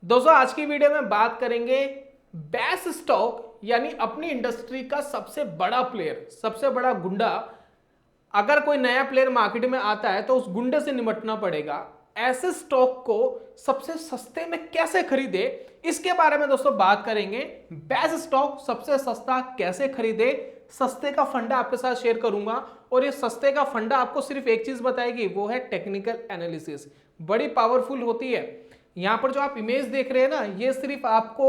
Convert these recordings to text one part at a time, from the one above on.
दोस्तों आज की वीडियो में बात करेंगे बेस्ट स्टॉक यानी अपनी इंडस्ट्री का सबसे बड़ा प्लेयर, सबसे बड़ा गुंडा। अगर कोई नया प्लेयर मार्केट में आता है तो उस गुंडे से निपटना पड़ेगा। ऐसे स्टॉक को सबसे सस्ते में कैसे खरीदे, इसके बारे में दोस्तों बात करेंगे। बेस्ट स्टॉक सबसे सस्ता कैसे खरीदे, सस्ते का फंडा आपके साथ शेयर करूंगा। और ये सस्ते का फंडा आपको सिर्फ एक चीज बताएगी, वो है टेक्निकल एनालिसिस। बड़ी पावरफुल होती है। यहां पर जो आप इमेज देख रहे हैं ना, ये सिर्फ आपको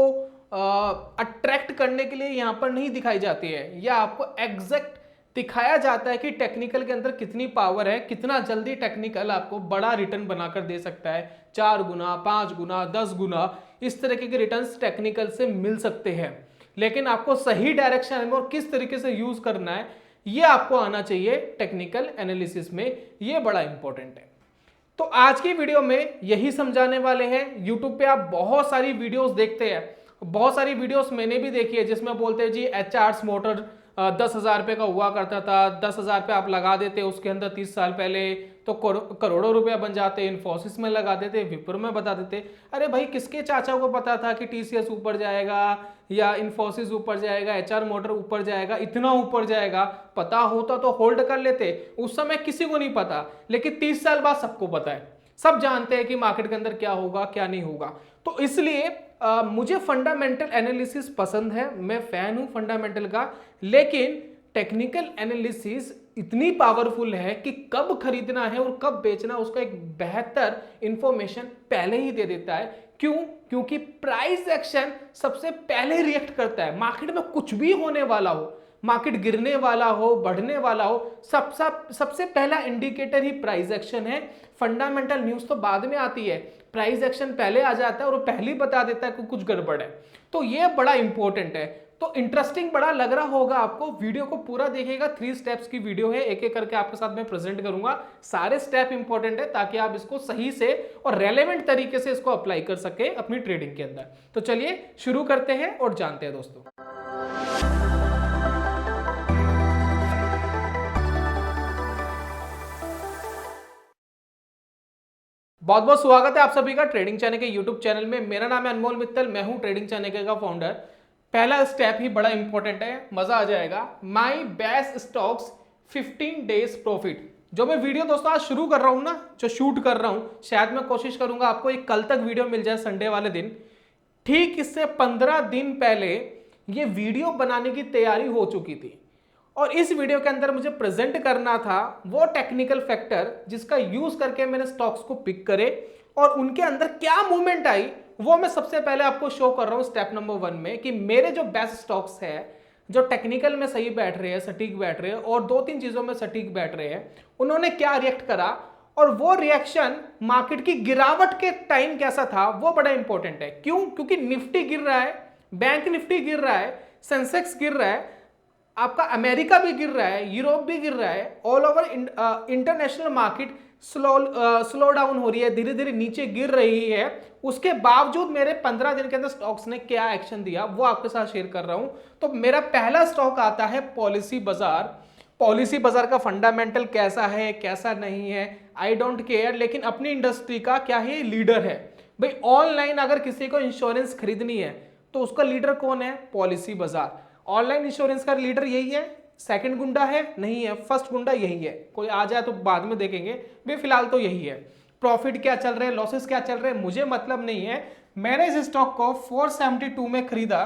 अट्रैक्ट करने के लिए यहां पर नहीं दिखाई जाती है, या आपको एग्जैक्ट दिखाया जाता है कि टेक्निकल के अंदर कितनी पावर है, कितना जल्दी टेक्निकल आपको बड़ा रिटर्न बनाकर दे सकता है। 4 गुना, 5 गुना, 10 गुना, इस तरीके के रिटर्न्स टेक्निकल से मिल सकते हैं। लेकिन आपको सही डायरेक्शन में और किस तरीके से यूज करना है, ये आपको आना चाहिए टेक्निकल एनालिसिस में। ये बड़ा इंपॉर्टेंट है। तो आज की वीडियो में यही समझाने वाले हैं। YouTube पे आप बहुत सारी वीडियोस देखते हैं, बहुत सारी वीडियोस मैंने भी देखी है जिसमें बोलते हैं जी एचआरस मोटर 10,000 रुपये का हुआ करता था, 10,000 रुपये आप लगा देते उसके अंदर 30 साल पहले तो करोड़ों रुपया बन जाते। इन्फोसिस में लगा देते, विप्रो में बता देते। अरे भाई, किसके चाचा को पता था कि TCS ऊपर जाएगा या इन्फोसिस ऊपर जाएगा, HR मोटर ऊपर जाएगा, इतना ऊपर जाएगा? पता होता तो होल्ड कर लेते। उस समय किसी को नहीं पता, लेकिन 30 साल बाद सबको पता है। सब जानते हैं कि मार्केट के अंदर क्या होगा क्या नहीं होगा। तो इसलिए मुझे फंडामेंटल एनालिसिस पसंद है, मैं फैन हूं फंडामेंटल का। लेकिन टेक्निकल एनालिसिस इतनी पावरफुल है कि कब खरीदना है और कब बेचना, उसका एक बेहतर इंफॉर्मेशन पहले ही दे देता है। क्यों? क्योंकि प्राइस एक्शन सबसे पहले रिएक्ट करता है। मार्केट में कुछ भी होने वाला हो, मार्केट गिरने वाला हो, बढ़ने वाला हो, सबसे पहला इंडिकेटर ही प्राइस एक्शन है। फंडामेंटल न्यूज तो बाद में आती है, प्राइस एक्शन पहले आ जाता है और पहले ही बता देता है कि कुछ गड़बड़ है। तो ये बड़ा इंपॉर्टेंट है। तो इंटरेस्टिंग बड़ा लग रहा होगा आपको, वीडियो को पूरा देखिएगा। 3 स्टेप्स की वीडियो है, एक एक करके आपके साथ मैं प्रेजेंट करूंगा। सारे स्टेप इंपॉर्टेंट है ताकि आप इसको सही से और रेलेवेंट तरीके से इसको अप्लाई कर सके अपनी ट्रेडिंग के अंदर। तो चलिए शुरू करते हैं और जानते हैं दोस्तों। बहुत बहुत स्वागत है आप सभी का ट्रेडिंग चैनल के यूट्यूब चैनल में। मेरा नाम है अनमोल मित्तल, मैं हूं ट्रेडिंग चैनल का फाउंडर। पहला स्टेप ही बड़ा इंपॉर्टेंट है, मजा आ जाएगा। My best stocks 15 days profit. जो मैं वीडियो दोस्तों आज शुरू कर रहा हूं ना, जो शूट कर रहा हूं, शायद मैं कोशिश करूंगा आपको एक कल तक वीडियो मिल जाए संडे वाले दिन। ठीक इससे 15 दिन पहले ये वीडियो बनाने की तैयारी हो चुकी थी और इस वीडियो के अंदर मुझे प्रेजेंट करना था वो टेक्निकल फैक्टर जिसका यूज करके मैंने स्टॉक्स को पिक करे और उनके अंदर क्या मूवमेंट आई, वो मैं सबसे पहले आपको शो कर रहा हूं स्टेप नंबर 1 में कि मेरे जो बेस्ट स्टॉक्स है, जो टेक्निकल में सही बैठ रहे हैं, सटीक बैठ रहे हैं और 2-3 चीजों में सटीक बैठ रहे हैं, उन्होंने क्या रिएक्ट करा और वो रिएक्शन मार्केट की गिरावट के टाइम कैसा था, वो बड़ा इंपॉर्टेंट है। क्यों? क्योंकि निफ्टी गिर रहा है, बैंक निफ्टी गिर रहा है, सेंसेक्स गिर रहा है, आपका अमेरिका भी गिर रहा है, यूरोप भी गिर रहा है, all over international market slow down हो रही है, धीरे धीरे नीचे गिर रही है। उसके बावजूद मेरे 15 दिन के अंदर स्टॉक्स ने क्या एक्शन दिया वो आपके साथ शेयर कर रहा हूं। तो मेरा पहला स्टॉक आता है पॉलिसी बाजार। पॉलिसी बाजार का फंडामेंटल कैसा है कैसा नहीं है आई डोंट केयर, लेकिन अपनी इंडस्ट्री का क्या है, लीडर है भाई। ऑनलाइन अगर किसी को इंश्योरेंस खरीदनी है तो उसका लीडर कौन है? पॉलिसी बाजार। ऑनलाइन इंश्योरेंस का लीडर यही है, सेकंड गुंडा है? नहीं है, फर्स्ट गुंडा यही है। कोई आ जाए तो बाद में देखेंगे, भाई फिलहाल तो यही है। प्रॉफिट क्या चल रहे हैं, लॉसेस क्या चल रहे हैं, मुझे मतलब नहीं है। मैंने इस स्टॉक को 472 में खरीदा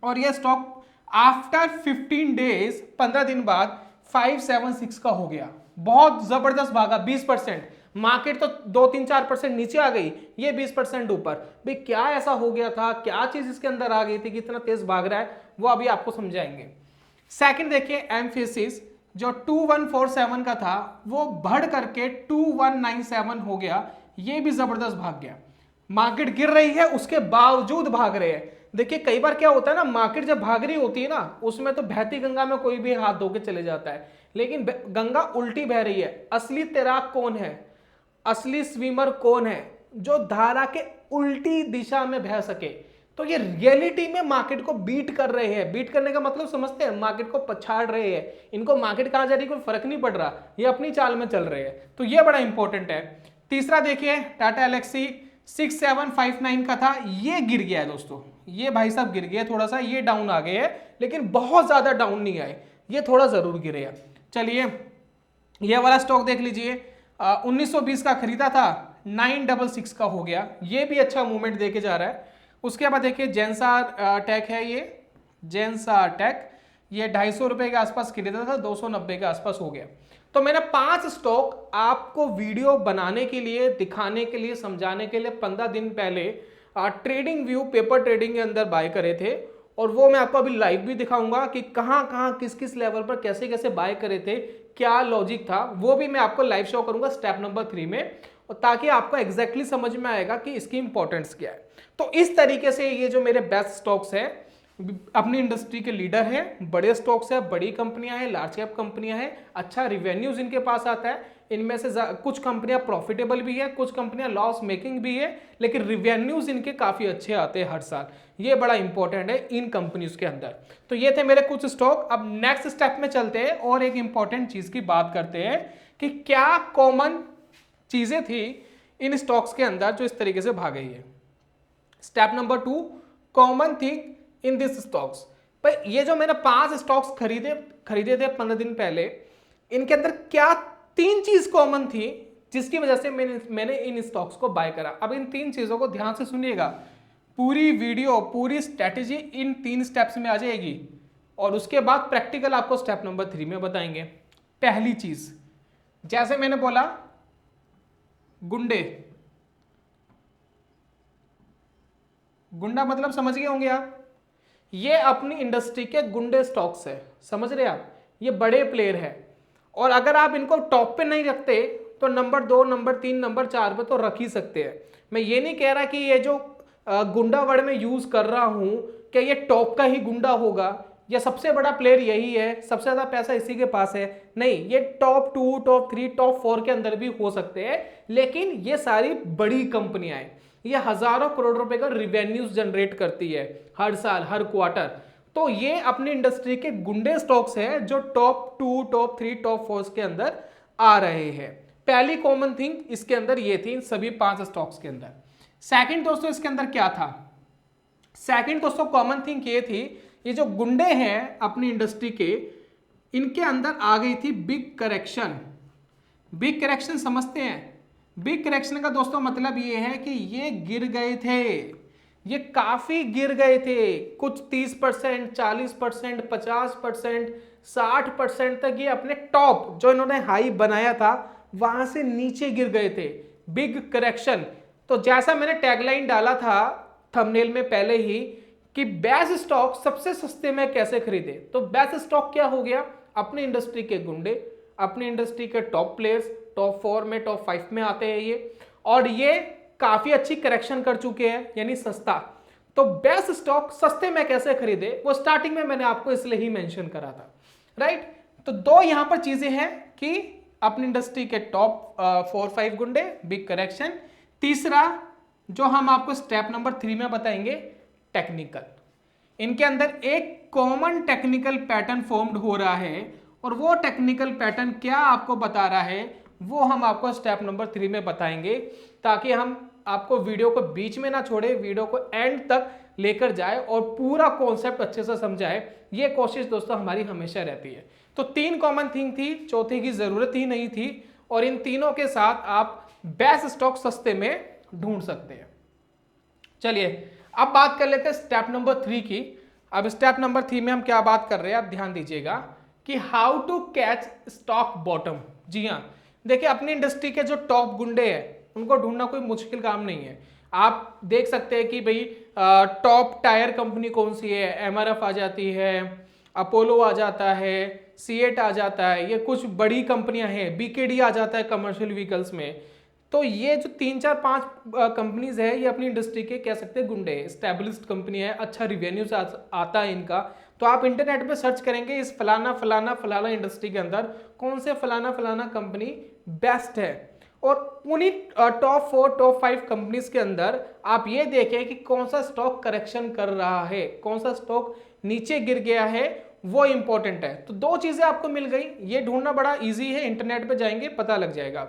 और यह स्टॉक आफ्टर 15 डेज, 15 दिन बाद 576 का हो गया। बहुत जबरदस्त भागा, 20%। मार्केट तो 2-3-4% नीचे आ गई, ये 20% ऊपर। भाई क्या ऐसा हो गया था, क्या चीज इसके अंदर आ गई थी कि इतना तेज भाग रहा है, वो अभी आपको समझाएंगे। सेकंड देखिए एम्फेसिस, जो 2147 का था वो बढ़ करके 2197 हो गया, ये भी जबरदस्त भाग गया। मार्केट गिर रही है उसके बावजूद भाग रहे हैं। देखिए कई बार क्या होता है ना, मार्केट जब भाग रही होती है ना, उसमें तो बहती गंगा में कोई भी हाथ धो के चले जाता है, लेकिन गंगा उल्टी बह रही है। असली तैराक कौन है, असली स्विमर कौन है जो धारा के उल्टी दिशा में बह सके? तो ये रियलिटी में मार्केट को बीट कर रहे हैं। बीट करने का मतलब समझते हैं, मार्केट को पछाड़ रहे हैं। इनको मार्केट कहां जा रही है कोई फर्क नहीं पड़ रहा, ये अपनी चाल में चल रहे हैं। तो ये बड़ा इंपॉर्टेंट है। तीसरा देखिए टाटा एलेक्सी, 6759 का था, ये गिर गया है दोस्तों, ये भाई साहब गिर गया थोड़ा सा, ये डाउन आ गए हैं, लेकिन बहुत ज्यादा डाउन नहीं आए, ये थोड़ा जरूर गिरे हैं। चलिए ये वाला स्टॉक देख लीजिए, 1920 का खरीदा था, 966 का हो गया, ये भी अच्छा मूवमेंट देके जा रहा है। उसके बाद देखिए जेंसार टेक है, ये जेंसार टेक, ये 250 रुपए के आसपास खरीदा था, 290 के आसपास हो गया। तो मैंने 5 स्टॉक आपको वीडियो बनाने के लिए, दिखाने के लिए, समझाने के लिए 15 दिन पहले ट्रेडिंग व्यू पेपर ट्रेडिंग के अंदर बाय करे थे, और वो मैं आपको अभी लाइव भी दिखाऊंगा कि कहां कहां किस किस लेवल पर कैसे कैसे बाय करे थे, क्या लॉजिक था, वो भी मैं आपको लाइव शो करूंगा स्टेप नंबर 3 में, और ताकि आपको एग्जैक्टली समझ में आएगा कि इसकी इंपॉर्टेंस क्या है। तो इस तरीके से ये जो मेरे बेस्ट स्टॉक्स है, अपनी इंडस्ट्री के लीडर है, बड़े स्टॉक्स है, बड़ी कंपनियां हैं, लार्ज कैप कंपनियां हैं, अच्छा रिवेन्यूज इनके पास आता है, इनमें से कुछ कंपनियां प्रॉफिटेबल भी है, कुछ कंपनियां लॉस मेकिंग भी है, लेकिन रिवेन्यूज इनके काफी अच्छे आते हैं हर साल, ये बड़ा इंपॉर्टेंट है इन कंपनीज के अंदर। तो ये थे मेरे कुछ स्टॉक। अब नेक्स्ट स्टेप में चलते हैं और एक इंपॉर्टेंट चीज की बात करते हैं कि क्या कॉमन चीजें थी इन स्टॉक्स के अंदर जो इस तरीके से भाग गई है। Step number 2, common thing in this stocks. पर ये जो मैंने 5 स्टॉक्स खरीदे थे 15 दिन पहले, इनके अंदर क्या 3 चीज कॉमन थी जिसकी वजह से मैंने इन स्टॉक्स को बाय करा। अब इन 3 चीजों को ध्यान से सुनिएगा, पूरी वीडियो, पूरी स्ट्रेटेजी इन 3 स्टेप्स में आ जाएगी, और उसके बाद प्रैक्टिकल आपको स्टेप नंबर 3 में बताएंगे। पहली चीज, जैसे मैंने बोला, गुंडे, गुंडा मतलब समझ गए होंगे आप, ये अपनी इंडस्ट्री के गुंडे स्टॉक्स है, समझ रहे आप, ये बड़े प्लेयर है, और अगर आप इनको टॉप पे नहीं रखते तो नंबर 2, नंबर 3, नंबर 4 पे तो रख ही सकते हैं। मैं ये नहीं कह रहा कि ये जो गुंडा वर्ड में यूज कर रहा हूं कि ये टॉप का ही गुंडा होगा, या सबसे बड़ा प्लेयर यही है, सबसे ज्यादा पैसा इसी के पास है, नहीं, ये टॉप 2, टॉप 3, टॉप 4 के अंदर भी हो सकते हैं, लेकिन ये सारी बड़ी कंपनियां हैं, ये हजारों करोड़ रुपए का रिवेन्यूज जनरेट करती है हर साल, हर क्वार्टर। तो ये अपनी इंडस्ट्री के गुंडे स्टॉक्स हैं जो टॉप 2, टॉप 3, टॉप 4 के अंदर आ रहे हैं। पहली कॉमन थिंग इसके अंदर ये थी, सभी 5 स्टॉक्स के अंदर। सेकंड दोस्तों इसके अंदर क्या था, सेकंड दोस्तों कॉमन थिंग ये थी, ये जो गुंडे हैं अपनी इंडस्ट्री के, इनके अंदर आ गई थी बिग करेक्शन। बिग करेक्शन समझते हैं, बिग करेक्शन का दोस्तों मतलब ये है कि ये गिर गए थे, ये काफी गिर गए थे, कुछ 30%, 40%, 50%, 60% तक ये अपने टॉप जो इन्होंने हाई बनाया था वहां से नीचे गिर गए थे, बिग करेक्शन। तो जैसा मैंने टैगलाइन डाला था थंबनेल में पहले ही कि बेस्ट स्टॉक सबसे सस्ते में कैसे खरीदे, तो बेस्ट स्टॉक क्या हो गया, अपनी इंडस्ट्री के गुंडे, अपनी इंडस्ट्री के टॉप प्लेयर्स, टॉप 4 में, टॉप 5 में आते हैं ये, और ये काफी अच्छी करेक्शन कर चुके हैं, यानी सस्ता। तो बेस्ट स्टॉक सस्ते में कैसे खरीदे, वो स्टार्टिंग में मैंने आपको इसलिए ही मेंशन करा था, राइट। तो 2 यहां पर चीजें हैं कि अपनी इंडस्ट्री के टॉप 4-5 गुंडे, बिग करेक्शन। तीसरा जो हम आपको स्टेप नंबर 3 में बताएंगे, टेक्निकल। इनके अंदर एक कॉमन टेक्निकल पैटर्न फॉर्म्ड हो रहा है, और वो टेक्निकल पैटर्न क्या आपको बता रहा है वो हम आपको स्टेप नंबर 3 में बताएंगे, ताकि हम आपको वीडियो को बीच में ना छोड़े, वीडियो को एंड तक लेकर जाए और पूरा कॉन्सेप्ट अच्छे से समझाए। ये कोशिश दोस्तों हमारी हमेशा रहती है। तो 3 कॉमन थिंग थी, चौथी की जरूरत ही नहीं थी, और इन तीनों के साथ आप बेस्ट स्टॉक सस्ते में ढूंढ सकते हैं। चलिए अब बात कर लेते हैं स्टेप नंबर 3 की। अब स्टेप नंबर 3 में हम क्या बात कर रहे हैं, आप ध्यान दीजिएगा कि how to catch stock bottom. जी हाँ, देखिए अपनी इंडस्ट्री के जो टॉप गुंडे हैं उनको ढूंढना कोई मुश्किल काम नहीं है। आप देख सकते हैं कि भाई टॉप टायर कंपनी कौन सी है, एमआरएफ आ जाती है, अपोलो आ जाता है, सीएट आ जाता है, ये कुछ बड़ी कंपनियां हैं, बीकेडी आ जाता है कमर्शियल व्हीकल्स में। तो ये जो 3-4-5 कंपनीज है, ये अपनी इंडस्ट्री के कह सकते हैं गुंडे, स्टैब्लिश्ड कंपनी है, अच्छा रिवेन्यूज आता है इनका। तो आप इंटरनेट पे सर्च करेंगे इस फलाना फलाना फलाना इंडस्ट्री के अंदर कौन से फलाना फलाना कंपनी बेस्ट है, और उन्हीं टॉप 4 टॉप 5 कंपनीज के अंदर आप ये देखें कि कौन सा स्टॉक करेक्शन कर रहा है, कौन सा स्टॉक नीचे गिर गया है, वो इंपॉर्टेंट है। तो 2 चीजें आपको मिल गई, ये ढूंढना बड़ा इजी है, इंटरनेट पे जाएंगे पता लग जाएगा।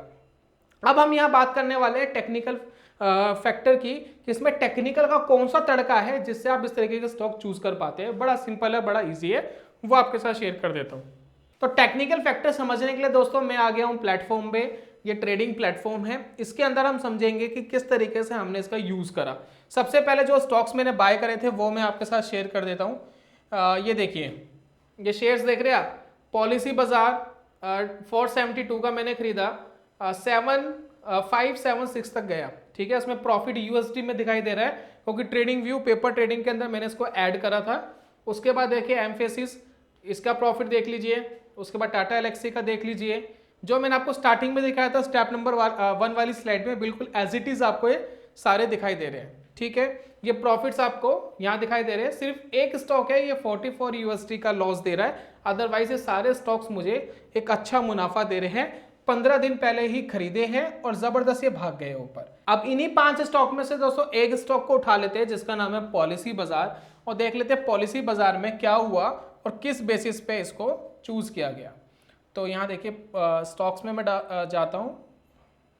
अब हम यहाँ बात करने वाले हैं टेक्निकल फैक्टर की कि इसमें टेक्निकल का कौन सा तड़का है जिससे आप इस तरीके के स्टॉक चूज कर पाते हैं। बड़ा सिंपल है, बड़ा इजी है, वो आपके साथ शेयर कर देता हूँ। तो टेक्निकल फैक्टर समझने के लिए दोस्तों मैं आ गया हूँ प्लेटफॉर्म पे। ये ट्रेडिंग प्लेटफॉर्म है, इसके अंदर हम समझेंगे कि किस तरीके से हमने इसका यूज करा। सबसे पहले जो स्टॉक्स मैंने बाय करे थे वो मैं आपके साथ शेयर कर देता हूँ। ये देखिए, ये शेयर्स देख रहे हैं आप, पॉलिसी बाजार 472 का मैंने खरीदा, 7576 तक गया। ठीक है, इसमें प्रॉफिट यूएसडी में दिखाई दे रहा है क्योंकि ट्रेडिंग व्यू पेपर ट्रेडिंग के अंदर मैंने इसको ऐड करा था। उसके बाद देखिए एम्फेसिस, इसका प्रॉफिट देख लीजिए। उसके बाद टाटा एलेक्सी का देख लीजिए, जो मैंने आपको स्टार्टिंग में दिखाया था स्टेप नंबर 1 वाली स्लाइड में, बिल्कुल एज इट इज आपको ये सारे दिखाई दे रहे हैं। ठीक है, ये प्रॉफिट्स आपको यहाँ दिखाई दे रहे हैं। सिर्फ एक स्टॉक है ये 44 यूएसडी का लॉस दे रहा है, अदरवाइज ये सारे स्टॉक्स मुझे एक अच्छा मुनाफा दे रहे हैं। 15 दिन पहले ही खरीदे हैं और जबरदस्त ये भाग गए ऊपर। अब इन्हीं 5 स्टॉक में से दोस्तों एक स्टॉक को उठा लेते हैं जिसका नाम है पॉलिसी बाजार, और देख लेते हैं पॉलिसी बाजार में क्या हुआ और किस बेसिस पे इसको चूज किया गया। तो यहाँ देखिए स्टॉक्स में मैं जाता हूँ।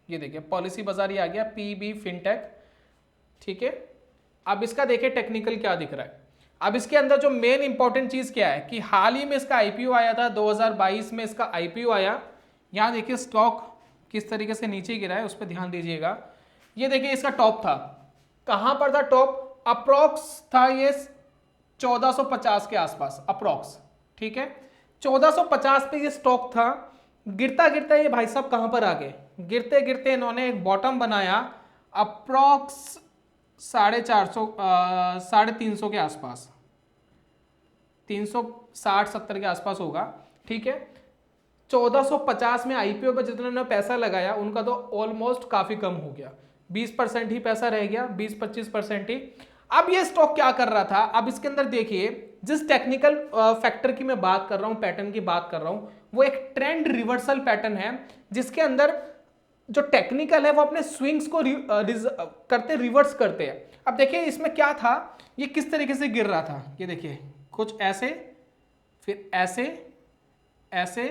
ये देखिए पॉलिसी बाजार ही आ गया, पीबी फिनटेक। ठीक है, अब इसका देखिए टेक्निकल क्या दिख रहा है। अब इसके अंदर जो मेन इंपॉर्टेंट चीज क्या है कि हाल ही में इसका आईपीओ आया था, 2022 में इसका आईपीओ आया। यहाँ देखिए स्टॉक किस तरीके से नीचे गिरा है, उस पर ध्यान दीजिएगा। ये देखिए इसका टॉप था, कहाँ पर था टॉप, अप्रोक्स था ये 1450 के आसपास अप्रोक्स। ठीक है, 1450 पे ये स्टॉक था। गिरता गिरता ये भाई साहब कहां पर आ गए, गिरते गिरते इन्होंने एक बॉटम बनाया अप्रोक्स 350 के आसपास, 360-70 के आसपास होगा। ठीक है, 1450 में आईपीओ पे जिन्होंने पैसा लगाया उनका तो ऑलमोस्ट काफी कम हो गया, 20% ही पैसा रह गया, 20-25% ही। अब ये स्टॉक क्या कर रहा था, अब इसके अंदर देखिए जिस टेक्निकल फैक्टर की मैं बात कर रहा हूं, पैटर्न की बात कर रहा हूं, वो एक ट्रेंड रिवर्सल पैटर्न है जिसके अंदर जो टेक्निकल है वो अपने स्विंग्स को रिवर्स करते हैं। अब देखिए इसमें क्या था, ये किस तरीके से गिर रहा था, ये देखिए कुछ ऐसे, फिर ऐसे, ऐसे,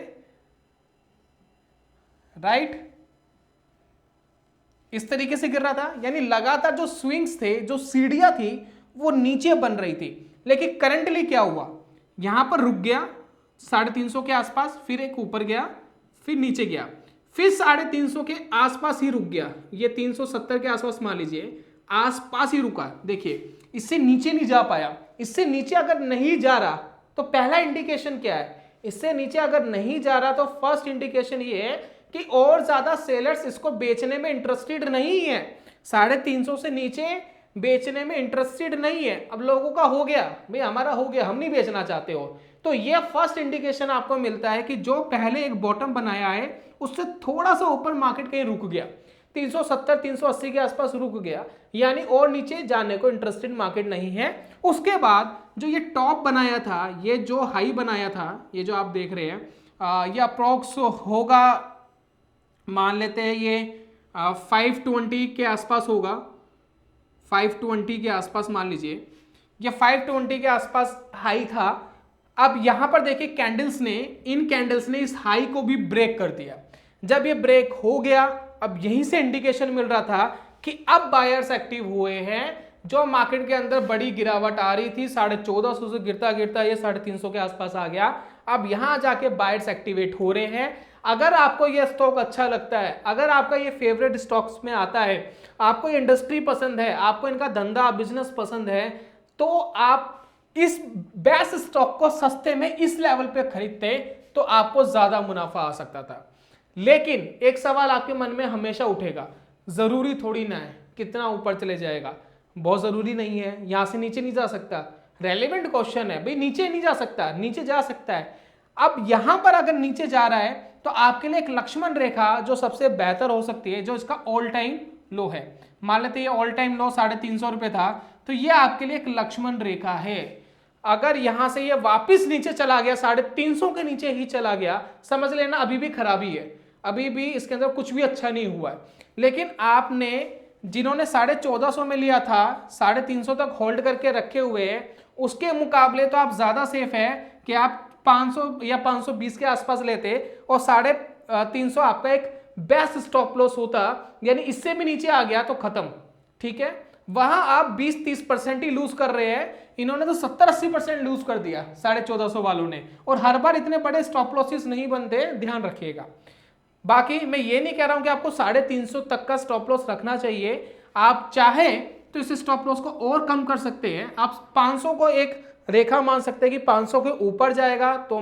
राइट, इस तरीके से गिर रहा था। यानी लगातार जो स्विंग्स थे, जो सीढ़ियां थी वो नीचे बन रही थी। लेकिन करंटली क्या हुआ, यहां पर रुक गया 350 के आसपास, फिर एक ऊपर गया, फिर नीचे गया, फिर 350 के आसपास ही रुक गया। ये 370 के आसपास मान लीजिए, आसपास ही रुका। देखिए इससे नीचे नहीं जा पाया। इससे नीचे अगर नहीं जा रहा तो पहला इंडिकेशन क्या है, इससे नीचे अगर नहीं जा रहा तो फर्स्ट इंडिकेशन ये है कि और ज्यादा सेलर्स इसको बेचने में इंटरेस्टेड नहीं है, 350 से नीचे बेचने में इंटरेस्टेड नहीं है। अब लोगों का हो गया भाई, हमारा हो गया, हम नहीं बेचना चाहते हो, तो ये फर्स्ट इंडिकेशन आपको मिलता है कि जो पहले एक बॉटम बनाया है उससे थोड़ा सा ऊपर मार्केट कहीं रुक गया, 370-380 के आसपास रुक गया, यानी और नीचे जाने को इंटरेस्टेड मार्केट नहीं है। उसके बाद जो ये टॉप बनाया था, ये जो हाई बनाया था, ये जो आप देख रहे हैं, ये अप्रोक्स होगा, मान लेते हैं ये 520 के आसपास होगा, 520 के आसपास मान लीजिए, ये 520 के आसपास हाई था। अब यहां पर देखिए कैंडल्स ने, इन कैंडल्स ने इस हाई को भी ब्रेक कर दिया। जब ये ब्रेक हो गया, अब यहीं से इंडिकेशन मिल रहा था कि अब बायर्स एक्टिव हुए हैं। जो मार्केट के अंदर बड़ी गिरावट आ रही थी, 1450 से गिरता गिरता ये 350 के आसपास आ गया। अब यहां जाके बायर्स एक्टिवेट हो रहे हैं। अगर आपको ये स्टॉक अच्छा लगता है, अगर आपका ये फेवरेट स्टॉक्स में आता है, आपको ये इंडस्ट्री पसंद है, आपको इनका धंधा बिजनेस पसंद है, तो आप इस बेस्ट स्टॉक को सस्ते में इस लेवल पे खरीदते तो आपको ज्यादा मुनाफा आ सकता था। लेकिन एक सवाल आपके मन में हमेशा उठेगा, जरूरी थोड़ी ना है कितना ऊपर चले जाएगा, बहुत जरूरी नहीं है, यहां से नीचे नहीं जा सकता। रेलेवेंट क्वेश्चन है भाई, नीचे नहीं जा सकता, नीचे जा सकता है। अब यहां पर अगर नीचे जा रहा है तो आपके लिए एक लक्ष्मण रेखा जो सबसे बेहतर हो सकती है, जो इसका ऑल टाइम लो है, मान लेते ये ऑल टाइम लो 350 रुपए था, तो ये आपके लिए एक लक्ष्मण रेखा है। अगर यहां से ये वापस नीचे चला गया, 350 के नीचे ही चला गया, समझ लेना अभी भी खराबी है, अभी भी इसके अंदर कुछ भी अच्छा नहीं हुआ है। लेकिन आपने जिन्होंने 1450 में लिया था, 350 तक होल्ड करके रखे हुए हैं, उसके मुकाबले तो आप ज्यादा सेफ है कि आप 500 या 520 के आसपास लेते और 350 आपका एक बेस्ट स्टॉप लॉस होता, यानी इससे भी नीचे आ गया तो खत्म, ठीक है। वहां आप 20-30% ही लूज कर रहे हैं, इन्होंने तो 70-80% लूज कर दिया 1450 वालों ने, और हर बार इतने बड़े स्टॉप लॉसेस नहीं बनते, ध्यान रखिएगा। बाकी मैं ये नहीं कह रहा हूं कि आपको 350 तक का स्टॉप लॉस रखना चाहिए, आप चाहें तो इस स्टॉप लॉस को और कम कर सकते हैं। आप 500 को एक रेखा मान सकते हैं कि 500 के ऊपर जाएगा तो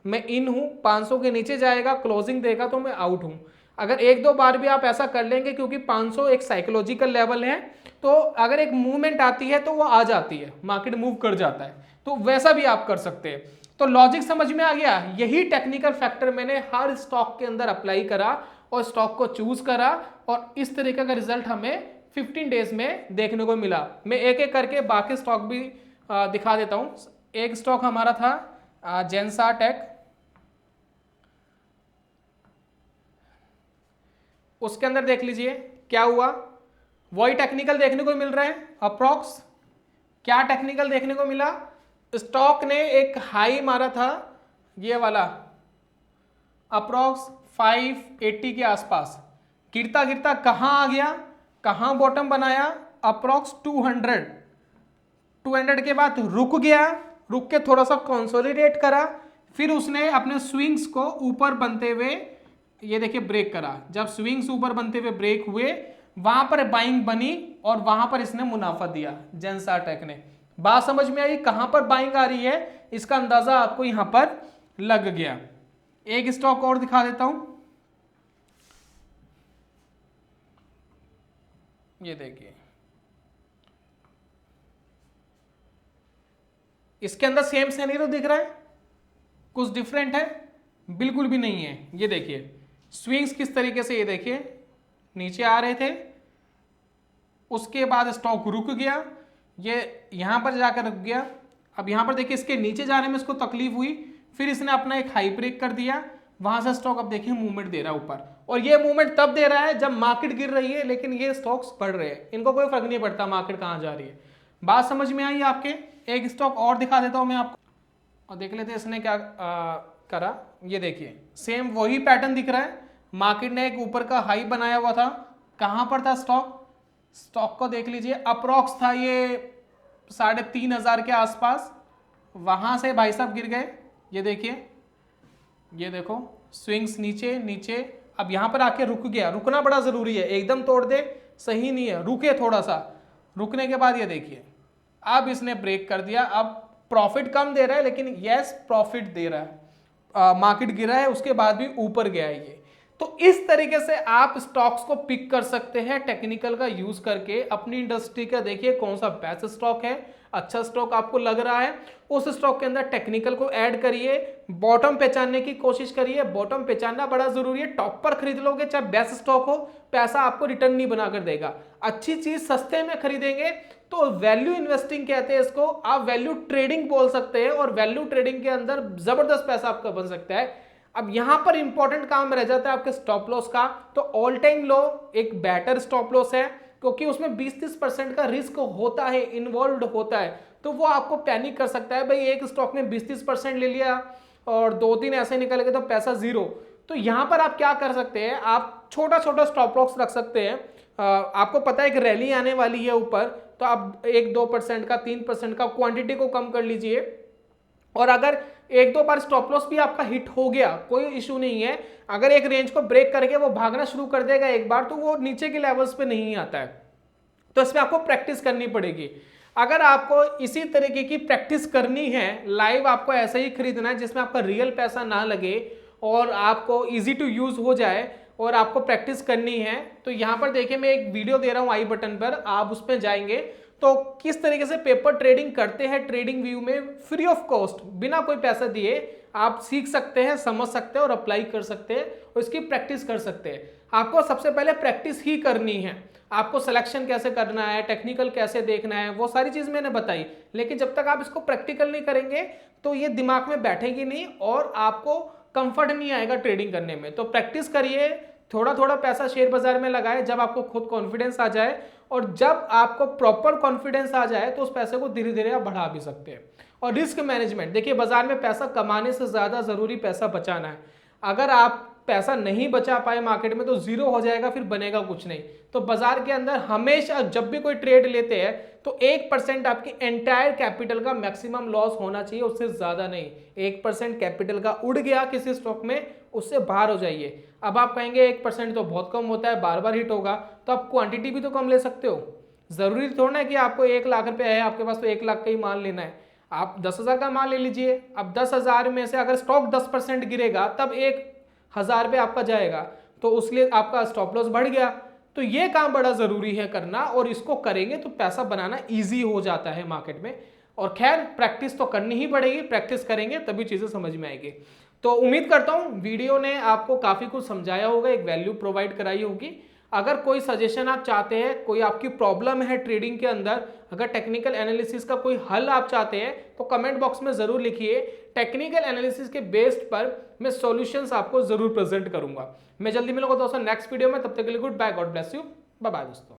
मैं इन हूं, 500 के नीचे जाएगा क्लोजिंग देगा तो मैं आउट हूं। अगर एक दो बार भी आप ऐसा कर लेंगे, क्योंकि 500 एक साइकोलॉजिकल लेवल है, तो अगर एक मूवमेंट आती है तो वो आ जाती है, मार्केट मूव कर जाता है, तो वैसा भी आप कर सकते हैं। तो लॉजिक समझ में आ गया। यही टेक्निकल फैक्टर मैंने हर स्टॉक के अंदर अप्लाई करा और स्टॉक को चूज करा, और इस तरीके का रिजल्ट हमें 15 डेज में देखने को मिला। मैं एक एक करके बाकी स्टॉक भी दिखा देता हूं। एक स्टॉक हमारा था जेंसार टेक, उसके अंदर देख लीजिए क्या हुआ, वही टेक्निकल देखने को मिल रहा है अप्रॉक्स। क्या टेक्निकल देखने को मिला, स्टॉक ने एक हाई मारा था ये वाला अप्रॉक्स 580 के आसपास, गिरता गिरता कहां आ गया, कहां बॉटम बनाया, अप्रॉक्स 200 के बाद रुक गया, रुक के थोड़ा सा कंसोलिडेट करा, फिर उसने अपने स्विंग्स को ऊपर बनते हुए ये देखिए ब्रेक करा। जब स्विंग्स ऊपर बनते हुए ब्रेक हुए, वहां पर बाइंग बनी और वहां पर इसने मुनाफा दिया जेंसार टेक ने। बात समझ में आई, कहां पर बाइंग आ रही है इसका अंदाजा आपको यहां पर लग गया। एक स्टॉक और दिखा देता हूं, ये देखिए, इसके अंदर सेम सिनेरियो दिख रहा है, कुछ डिफरेंट है, बिल्कुल भी नहीं है। ये देखिए स्विंग्स किस तरीके से, ये देखिए नीचे आ रहे थे, उसके बाद स्टॉक रुक गया, ये यहां पर जाकर रुक गया। अब यहां पर देखिए इसके नीचे जाने में इसको तकलीफ हुई, फिर इसने अपना एक हाई ब्रेक कर दिया, वहां से स्टॉक अब देखिए मूवमेंट दे रहा है ऊपर, और ये मूवमेंट तब दे रहा है जब मार्केट गिर रही है, लेकिन ये स्टॉक्स बढ़ रहे हैं, इनको कोई फर्क नहीं पड़ता मार्केट कहां जा रही है। बात समझ में आई आपके। एक स्टॉक और दिखा देता हूं मैं आपको, और देख लेते इसने क्या करा। ये देखिए सेम वही पैटर्न दिख रहा है, मार्केट ने एक ऊपर का हाई बनाया हुआ था, कहां पर था स्टॉक, स्टॉक को देख लीजिए अप्रॉक्स था ये 3500 के आसपास, वहां से भाई साहब गिर गए। ये देखिए, ये देखो स्विंग्स नीचे नीचे, अब यहां पर आके रुक गया, रुकना बड़ा जरूरी है, एकदम तोड़ दे सही नहीं है, रुके थोड़ा सा, रुकने के बाद ये देखिए अब इसने ब्रेक कर दिया। अब प्रॉफिट कम दे रहा है लेकिन यस प्रॉफिट दे रहा है, मार्केट गिरा है उसके बाद भी ऊपर गया है ये। तो इस तरीके से आप स्टॉक्स को पिक कर सकते हैं टेक्निकल का यूज करके। अपनी इंडस्ट्री का देखिए कौन सा बेस्ट स्टॉक है, अच्छा स्टॉक आपको लग रहा है, उस स्टॉक के अंदर टेक्निकल को ऐड करिए, बॉटम पहचानने की कोशिश करिए, बॉटम पहचानना बड़ा जरूरी है। टॉप पर खरीद लोगे चाहे बेस्ट स्टॉक हो, पैसा आपको रिटर्न नहीं बनाकर देगा। अच्छी चीज सस्ते में खरीदेंगे तो वैल्यू इन्वेस्टिंग कहते हैं इसको, आप वैल्यू ट्रेडिंग बोल सकते हैं, और वैल्यू ट्रेडिंग के अंदर जबरदस्त पैसा आपका बन सकता है। अब यहां पर इंपॉर्टेंट काम रह जाता है आपके स्टॉप लॉस का। तो ऑल टाइम लो एक बेटर स्टॉप लॉस है, क्योंकि उसमें 20-30% का रिस्क होता है, इन्वॉल्व होता है, तो वो आपको पैनिक कर सकता है। भाई एक स्टॉक में 20-30% ले लिया और 2-3 ऐसे निकल गए तो पैसा जीरो। तो यहां पर आप क्या कर सकते हैं, आप छोटा छोटा स्टॉप लॉस रख सकते हैं। आपको पता है कि रैली आने वाली है ऊपर, तो आप 1-2% का 3% का क्वांटिटी को कम कर लीजिए, और अगर एक दो बार स्टॉप लॉस भी आपका हिट हो गया कोई इशू नहीं है। अगर एक रेंज को ब्रेक करके वो भागना शुरू कर देगा एक बार, तो वो नीचे के लेवल्स पे नहीं आता है, तो इसमें आपको प्रैक्टिस करनी पड़ेगी। अगर आपको इसी तरीके की प्रैक्टिस करनी है, लाइव आपको ऐसा ही खरीदना है जिसमें आपका रियल पैसा ना लगे और आपको इजी टू यूज हो जाए, और आपको प्रैक्टिस करनी है, तो यहां पर देखिए मैं एक वीडियो दे रहा हूं आई बटन पर, आप उस पर जाएंगे तो किस तरीके से पेपर ट्रेडिंग करते हैं ट्रेडिंग व्यू में फ्री ऑफ कॉस्ट, बिना कोई पैसा दिए आप सीख सकते हैं, समझ सकते हैं और अप्लाई कर सकते हैं, और इसकी प्रैक्टिस कर सकते हैं। आपको सबसे पहले प्रैक्टिस ही करनी है, आपको सिलेक्शन कैसे करना है, टेक्निकल कैसे देखना है, वो सारी चीज मैंने बताई, लेकिन जब तक आप इसको प्रैक्टिकल नहीं करेंगे तो ये दिमाग में बैठेगी नहीं और आपको कंफर्ट नहीं आएगा ट्रेडिंग करने में। तो प्रैक्टिस करिए, थोड़ा थोड़ा पैसा शेयर बाजार में लगाए, जब आपको खुद कॉन्फिडेंस आ जाए, और जब आपको प्रॉपर कॉन्फिडेंस आ जाए तो उस पैसे को धीरे धीरे आप बढ़ा भी सकते हैं। और रिस्क मैनेजमेंट देखिए, बाजार में पैसा कमाने से ज्यादा जरूरी पैसा बचाना है। अगर आप पैसा नहीं बचा पाए मार्केट में तो जीरो हो जाएगा, फिर बनेगा कुछ नहीं। तो बाजार के अंदर हमेशा जब भी कोई ट्रेड लेते हैं तो 1% आपके एंटायर कैपिटल का मैक्सिमम लॉस होना चाहिए, उससे ज्यादा नहीं। 1% कैपिटल का उड़ गया किसी स्टॉक में, उससे बाहर हो जाइए। अब आप कहेंगे 1% तो बहुत कम होता है, बार बार हिट होगा, तो आप क्वांटिटी भी तो कम ले सकते हो। जरूरी थोड़ा है कि आपको 1 लाख रुपए है आपके पास तो 1 लाख का ही माल लेना है। आप 10,000 का माल ले लीजिए। अब 10,000 में से अगर स्टॉक 10% गिरेगा तब 1,000 पे आपका जाएगा, तो उसलिए आपका स्टॉप लॉस बढ़ गया। तो ये काम बड़ा जरूरी है करना, और इसको करेंगे तो पैसा बनाना इजी हो जाता है मार्केट में। और खैर प्रैक्टिस तो करनी ही पड़ेगी, प्रैक्टिस करेंगे तभी चीजें समझ में आएगी। तो उम्मीद करता हूं वीडियो ने आपको काफी कुछ समझाया होगा, एक वैल्यू प्रोवाइड कराई होगी। अगर कोई सजेशन आप चाहते हैं, कोई आपकी प्रॉब्लम है ट्रेडिंग के अंदर, अगर टेक्निकल एनालिसिस का कोई हल आप चाहते हैं तो कमेंट बॉक्स में जरूर लिखिए। टेक्निकल एनालिसिस के बेस्ड पर मैं सॉल्यूशंस आपको जरूर प्रेजेंट करूंगा। मैं जल्दी मिलूंगा दोस्तों नेक्स्ट वीडियो में, तब तक के लिए good bye, God bless you, bye bye दोस्तों।